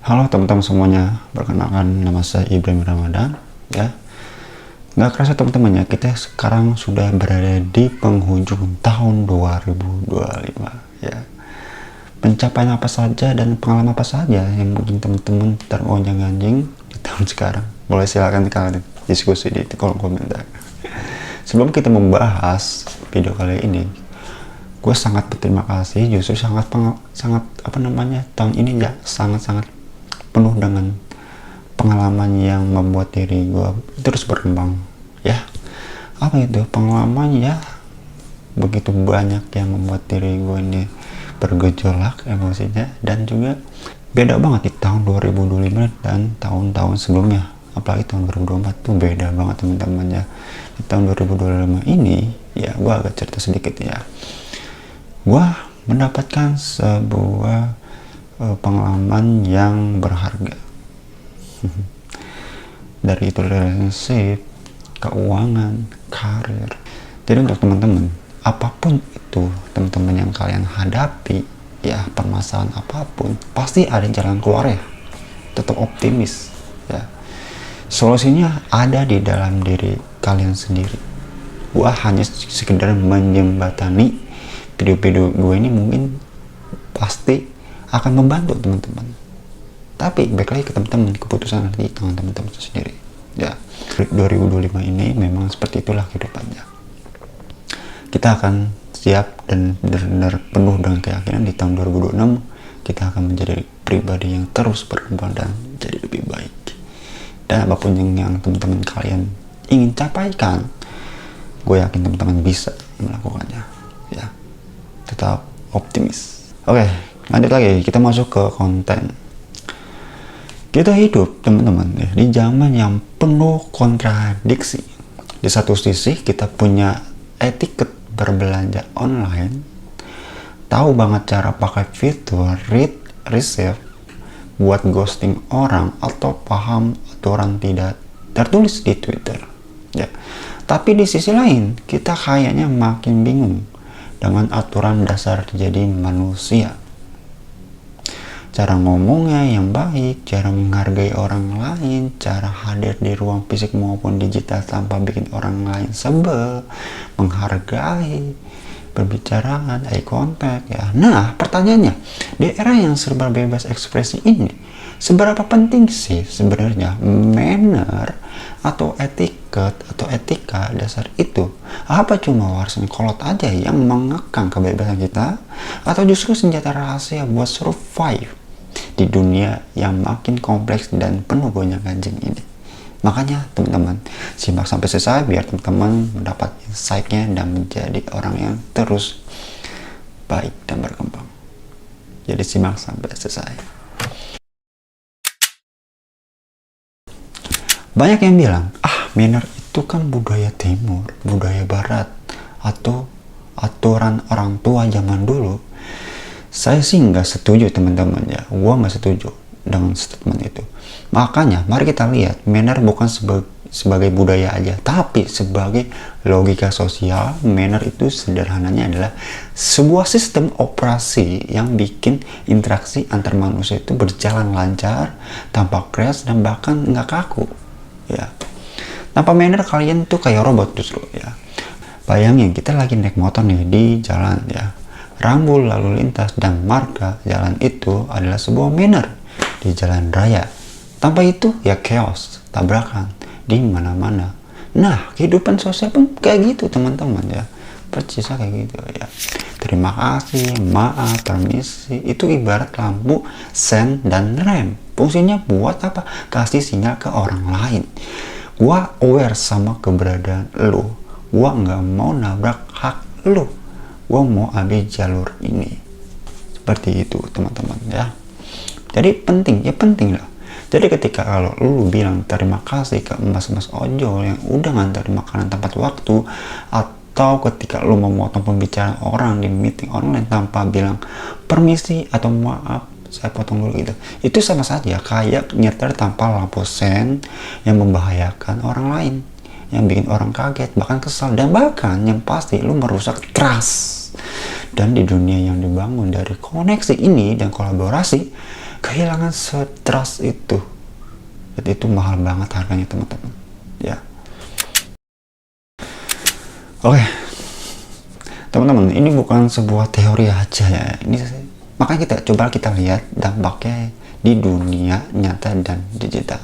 Halo teman-teman semuanya, perkenalkan nama saya Ibrahim Ramadan ya. Nggak kerasa teman-teman ya, kita sekarang sudah berada di penghujung tahun 2025 ya. Pencapaian apa saja dan pengalaman apa saja yang mungkin teman-teman teronjang-anjing di tahun sekarang? Boleh silakan kalian diskusi di kolom komentar. Sebelum kita membahas video kali ini, gue sangat berterima kasih, justru sangat tahun ini ya sangat penuh dengan pengalaman yang membuat diri gue terus berkembang ya. Apa itu pengalaman ya, begitu banyak yang membuat diri gue ini bergejolak emosinya, dan juga beda banget di tahun 2025 dan tahun-tahun sebelumnya. Apalagi tahun 2024 tuh beda banget teman-teman ya. Di tahun 2025 ini ya, gue agak cerita sedikit ya. Gue mendapatkan sebuah pengalaman yang berharga dari itu relationship, keuangan, karir. Jadi untuk teman-teman, apapun itu teman-teman yang kalian hadapi ya, permasalahan apapun pasti ada jalan keluar ya. Tetap optimis ya, solusinya ada di dalam diri kalian sendiri. Gua hanya sekedar menjembatani video-video gue ini, mungkin pasti akan membantu teman-teman, tapi baik lagi ke teman-teman, keputusan ada di tangan teman-teman sendiri ya. 2025 ini memang seperti itulah kehidupannya. Kita akan siap dan benar-benar penuh dengan keyakinan di tahun 2026 kita akan menjadi pribadi yang terus berkembang dan jadi lebih baik. Dan apapun yang teman-teman kalian ingin capaikan, gue yakin teman-teman bisa melakukannya ya. Tetap optimis. Oke, lanjut lagi, kita masuk ke konten. Kita hidup teman-teman ya di zaman yang penuh kontradiksi. Di satu sisi kita punya etiket berbelanja online, tahu banget cara pakai fitur read receive buat ghosting orang, atau paham aturan tidak tertulis di Twitter ya. Tapi di sisi lain kita kayaknya makin bingung dengan aturan dasar jadi manusia. Cara ngomongnya yang baik, cara menghargai orang lain, cara hadir di ruang fisik maupun digital tanpa bikin orang lain sebel, menghargai, berbicara, eye contact ya. Nah, pertanyaannya, di era yang serba bebas ekspresi ini, seberapa penting sih sebenarnya manner atau etiket atau etika dasar itu? Apa cuma warisan kolot aja yang mengekang kebebasan kita, atau justru senjata rahasia buat survive di dunia yang makin kompleks dan penuh gonjang-ganjing ini? Makanya teman-teman simak sampai selesai biar teman-teman mendapat insight-nya dan menjadi orang yang terus baik dan berkembang. Jadi simak sampai selesai. Banyak yang bilang, manner itu kan budaya timur, budaya barat, atau aturan orang tua zaman dulu. Saya sih nggak setuju teman-teman ya, gua nggak setuju dengan statement itu. Makanya mari kita lihat, manner bukan sebagai budaya aja, tapi sebagai logika sosial. Manner itu sederhananya adalah sebuah sistem operasi yang bikin interaksi antar manusia itu berjalan lancar, tanpa crash, dan bahkan nggak kaku ya. Tanpa manner kalian tuh kayak robot justru ya. Bayangin kita lagi naik motor nih di jalan ya, rambu lalu lintas dan marka jalan itu adalah sebuah manner di jalan raya. Tanpa itu ya chaos, tabrakan di mana-mana. Nah, kehidupan sosial pun kayak gitu teman-teman ya, persis kayak gitu ya. Terima kasih, maaf, permisi, itu ibarat lampu sen dan rem. Fungsinya buat apa? Kasih sinyal ke orang lain. Gua aware sama keberadaan lu, gua nggak mau nabrak hak lu, gua mau ambil jalur ini. Seperti itu teman-teman ya. Jadi penting lah. Jadi ketika kalau lu bilang terima kasih ke mas-mas ojol yang udah nganterin makanan tepat waktu, atau ketika lu memotong pembicaraan orang di meeting online tanpa bilang permisi atau maaf, saya potong dulu gitu, itu sama saja kayak nyetir tanpa lampu sen yang membahayakan orang lain, yang bikin orang kaget, bahkan kesal, dan bahkan yang pasti lu merusak trust. Dan di dunia yang dibangun dari koneksi ini dan kolaborasi, kehilangan trust itu. Dan itu mahal banget harganya teman-teman ya. Oke teman-teman, ini bukan sebuah teori aja ya, ini makanya kita lihat dampaknya di dunia nyata dan digital.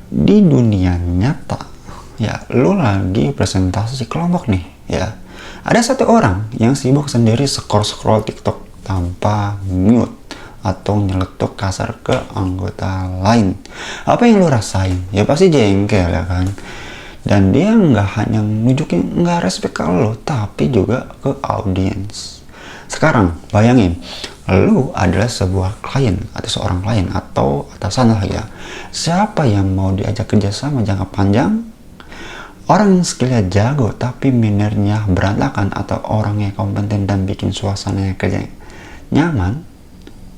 Di dunia nyata ya, lu lagi presentasi kelompok nih ya, ada satu orang yang sibuk sendiri scroll TikTok tanpa mute atau nyeletuk kasar ke anggota lain. Apa yang lu rasain? Ya pasti jengkel ya kan. Dan dia nggak hanya nunjukin nggak respect ke lo, tapi juga ke audiens. Sekarang bayangin, lu adalah sebuah klien atau seorang klien atau atasan lah ya. Siapa yang mau diajak kerjasama jangka panjang? Orang yang skillnya jago tapi mannernya berantakan, atau orang yang kompeten dan bikin suasana kerja nyaman?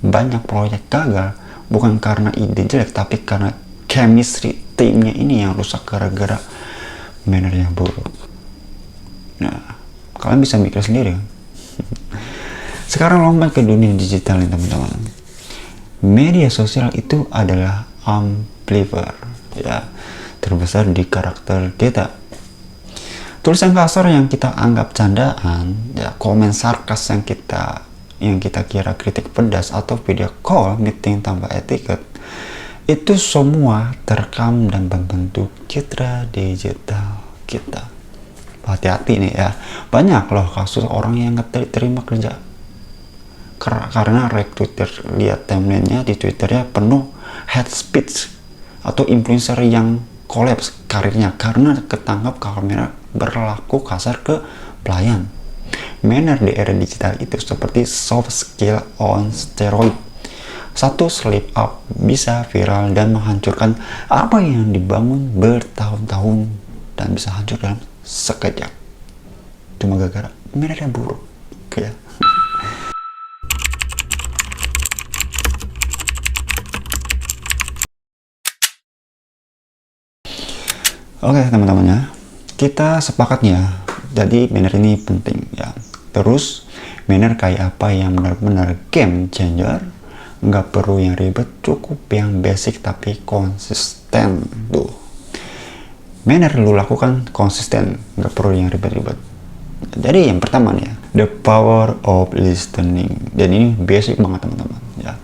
Banyak proyek gagal bukan karena ide jelek, tapi karena chemistry timnya ini yang rusak gara-gara mannernya buruk. Nah, kalian bisa mikir sendiri kan? Sekarang lompat ke dunia digital nih teman-teman. Media sosial itu adalah amplifier ya terbesar di karakter kita. Tulisan kasar yang kita anggap candaan, ya komen sarkas yang kita kira kritik pedas, atau video call meeting tanpa etiket, itu semua terekam dan membentuk citra digital kita. Hati-hati nih ya, banyak loh kasus orang yang terima kerja karena rekruter lihat timelinenya di Twitternya penuh hate speech, atau influencer yang kolaps karirnya karena ketangkap kamera berlaku kasar ke pelayan. Manner di era digital itu seperti soft skill on steroid. Satu slip up bisa viral dan menghancurkan apa yang dibangun bertahun-tahun, dan bisa hancur dalam sekejap. Cuma gara-gara mannernya buruk ya. Oke teman-teman ya, kita sepakat ya, jadi manner ini penting ya. Terus manner kayak apa yang benar-benar game changer? Nggak perlu yang ribet, cukup yang basic tapi konsisten tuh. Manner lu lakukan konsisten, nggak perlu yang ribet-ribet. Jadi yang pertama nih ya, the power of listening. Dan ini basic banget teman-teman ya.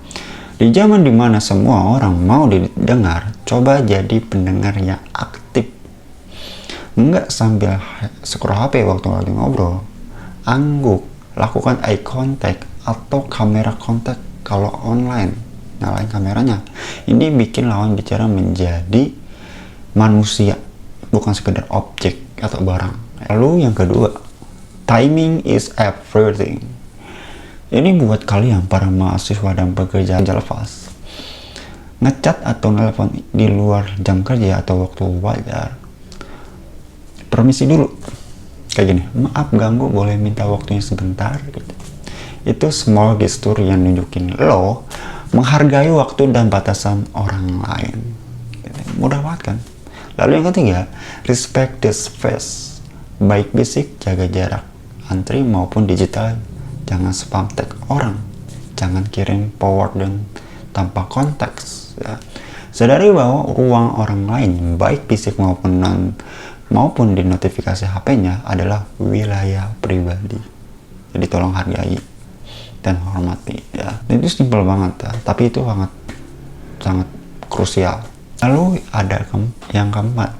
Di zaman dimana semua orang mau didengar, coba jadi pendengar yang aktif. Nggak sambil scroll HP waktu lagi ngobrol. Angguk, lakukan eye contact atau kamera contact kalau online. Nyalain kameranya. Ini bikin lawan bicara menjadi manusia, bukan sekedar objek atau barang. Lalu yang kedua, timing is everything. Ini buat kalian para mahasiswa dan pekerja lepas. Ngechat atau nelpon di luar jam kerja atau waktu wajar, permisi dulu kayak gini, maaf ganggu, boleh minta waktunya sebentar gitu. Itu small gesture yang nunjukin lo menghargai waktu dan batasan orang lain gitu. Mudah banget kan. Lalu yang ketiga, respect the space. Baik fisik, jaga jarak antri maupun digital. Jangan spam tag orang, jangan kirim forward dan tanpa konteks ya. Sadari bahwa ruang orang lain baik fisik maupun di notifikasi HP-nya adalah wilayah pribadi. Jadi tolong hargai dan hormati ya. Dan itu simpel banget ya, tapi itu sangat krusial. Lalu ada yang keempat,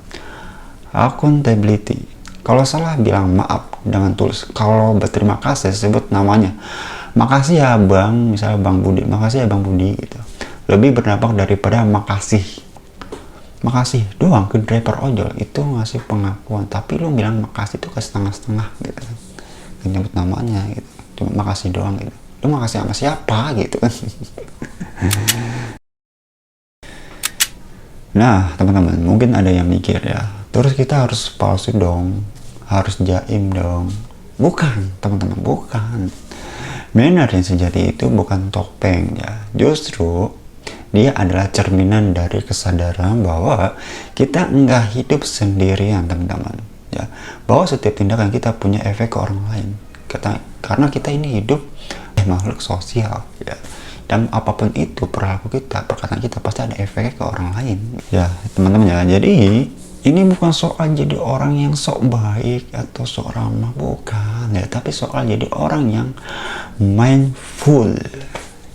accountability. Kalau salah bilang maaf dengan tulus. Kalau berterima kasih sebut namanya. Makasih ya bang, misalnya bang Budi, makasih ya bang Budi gitu. Lebih berdampak daripada makasih doang ke driver ojol itu ngasih pengakuan, tapi lu bilang makasih itu ke setengah-setengah gitu kan, nyebut namanya gitu, cuma makasih doang gitu. Lu makasih sama siapa gitu kan. Nah teman-teman, mungkin ada yang mikir ya, terus kita harus palsu dong, harus jaim dong. Bukan teman-teman, bukan. Manner yang sejati itu bukan topeng ya, justru dia adalah cerminan dari kesadaran bahwa kita nggak hidup sendirian teman-teman ya, bahwa setiap tindakan kita punya efek ke orang lain. Karena kita ini hidup makhluk sosial ya, Dan apapun itu perilaku kita, perkataan kita pasti ada efeknya ke orang lain. Ya teman-teman ya, jadi ini bukan soal jadi orang yang sok baik atau sok ramah, bukan ya, tapi soal jadi orang yang mindful,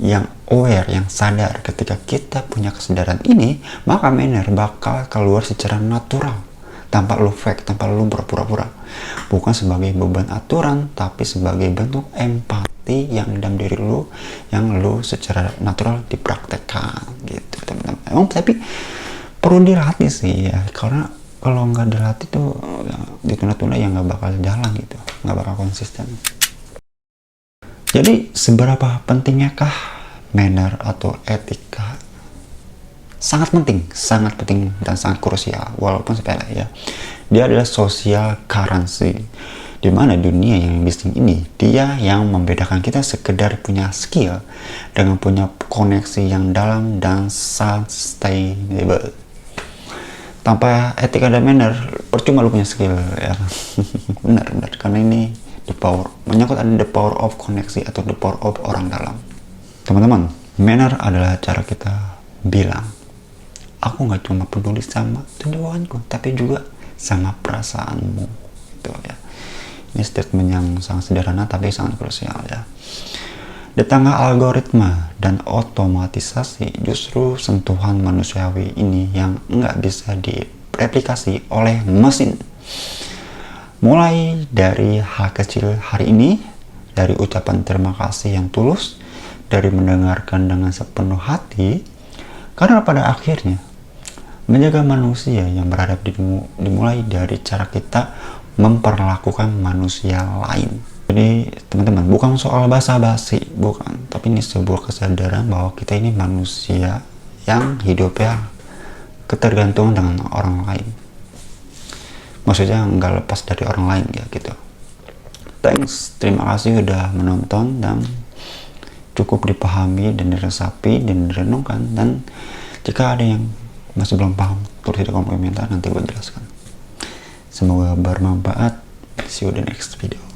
yang aware, yang sadar. Ketika kita punya kesadaran ini, maka manner bakal keluar secara natural, tanpa lu fake, tanpa lu pura-pura. Bukan sebagai beban aturan, tapi sebagai bentuk empati yang dalam diri lu, yang lu secara natural dipraktekkan gitu teman-teman. Emang tapi perlu dilatih sih ya, karena kalau nggak dilatih tuh ya, ditunda-tunda ya nggak bakal jalan gitu, nggak bakal konsisten. Jadi seberapa pentingnya kah manner atau etika? Sangat penting dan sangat krusial, walaupun sepele ya. Dia adalah social currency, di mana dunia yang bisnis ini dia yang membedakan kita sekedar punya skill dengan punya koneksi yang dalam dan sustainable. Tanpa etika dan manner, percuma lu punya skill ya. benar karena ini the power, menyangkut ada the power of koneksi atau the power of orang dalam. Teman-teman, manner adalah cara kita bilang, aku nggak cuma peduli sama tujuanku, tapi juga sama perasaanmu gitu ya. Ini statement yang sangat sederhana tapi sangat krusial ya. Di tengah algoritma dan otomatisasi, justru sentuhan manusiawi ini yang nggak bisa direplikasi oleh mesin. Mulai dari hal kecil hari ini, dari ucapan terima kasih yang tulus, dari mendengarkan dengan sepenuh hati, karena pada akhirnya menjaga manusia yang beradab dimulai dari cara kita memperlakukan manusia lain. Jadi teman-teman, bukan soal basa-basi, bukan, tapi ini sebuah kesadaran bahwa kita ini manusia yang hidupnya ketergantungan dengan orang lain. Maksudnya nggak lepas dari orang lain ya gitu. Thanks, terima kasih udah menonton dan cukup dipahami dan diresapi dan direnungkan. Dan jika ada yang masih belum paham, tulis di kolom komentar, nanti gue jelaskan. Semoga bermanfaat. See you the next video.